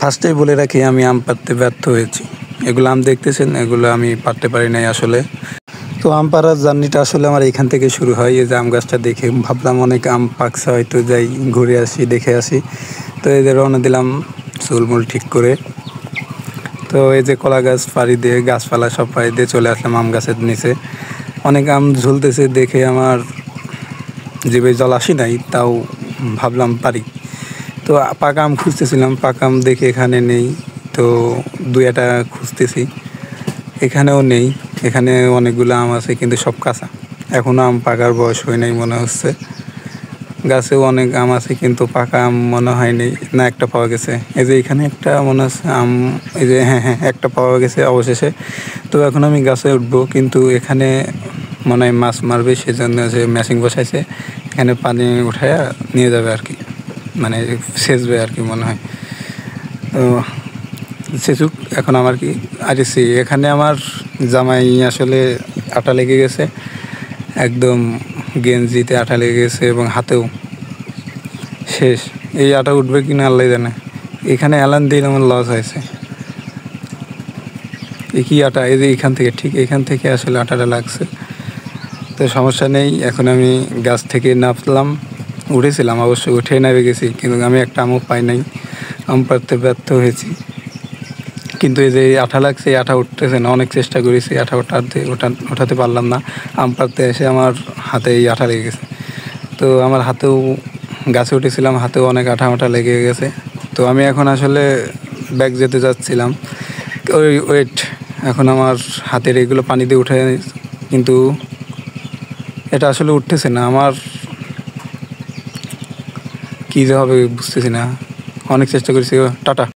ফার্স্টেই বলে রাখি আমি আম পাড়তে ব্যর্থ হয়েছি। এগুলো আম দেখতেছেন, এগুলো আমি পাড়তে পারি নাই আসলে। তো আম পাড়ার জার্নিটা আসলে আমার এখান থেকে শুরু হয়। এই যে আম গাছটা দেখে ভাবলাম অনেক আম পাকছে, হয়তো যাই ঘুরে আসি, দেখে আসি। তো এই যে রওনা দিলাম চুলমুল ঠিক করে। তো এই যে কলা গাছ পাড়ি দিয়ে, গাছপালা সব পাড়ি দিয়ে চলে আসলাম আম গাছের নিচে। অনেক আম ঝুলতেছে দেখে আমার জিভে জল আসি নাই, তাও ভাবলাম পারি। তো পাকা আম খুঁজতেছিলাম, পাকা আম দেখে এখানে নেই। তো দুই একটা খুঁজতেছি, এখানেও নেই। এখানে অনেকগুলো আম আছে কিন্তু সব কাঁচা, এখনও আম পাকার বয়স হয় নাই মনে হচ্ছে। গাছেও অনেক আম আছে কিন্তু পাকা আম মনে হয়নি, না একটা পাওয়া গেছে। এই যে এখানে একটা মনে হচ্ছে আম, এই যে হ্যাঁ হ্যাঁ একটা পাওয়া গেছে অবশেষে। তো এখন আমি গাছে উঠবো, কিন্তু এখানে মনে হয় মাছ মারবে, সেজন্য যে মেশিন বসাইছে এখানে পানি উঠায়া নিয়ে যাবে আর কি, মানে সেচবে আর কি মনে হয়। তো সেচুক, এখন আমার কি আরেছি। এখানে আমার জামাই আসলে আটা লেগে গেছে, একদম গেঞ্জিতে আটা লেগে গেছে এবং হাতেও। শেষ, এই আটা উঠবে কি না আল্লাহ জানে। এখানে অ্যালান দিন আমার লস হয়েছে। একই আটা, এই যে এখান থেকে, ঠিক এখান থেকে আসলে আটাটা লাগছে। তো সমস্যা নেই, এখন আমি গাছ থেকে নামলাম, উঠেছিলাম অবশ্য, উঠে নেমে গেছি, কিন্তু আমি একটা আমও পাই নাই। আম পাড়তে ব্যর্থ হয়েছি। কিন্তু এই যে আঠা লাগছে, এই আঠা উঠতেছে না। অনেক চেষ্টা করেছি, আঠা ওঠাতে পারলাম না। আম পাড়তে এসে আমার হাতে এই আঠা লেগে গেছে। তো আমার হাতেও, গাছে উঠেছিলাম, হাতেও অনেক আঠা মাঠা লেগে গেছে। তো আমি এখন আসলে ব্যাগ যেতে যাচ্ছিলাম, ওয়েট, এখন আমার হাতের এগুলো পানি দিয়ে উঠে, কিন্তু এটা আসলে উঠতেছে না। আমার কী যে হবে বুঝতেছি না। অনেক চেষ্টা করেছি। টাটা।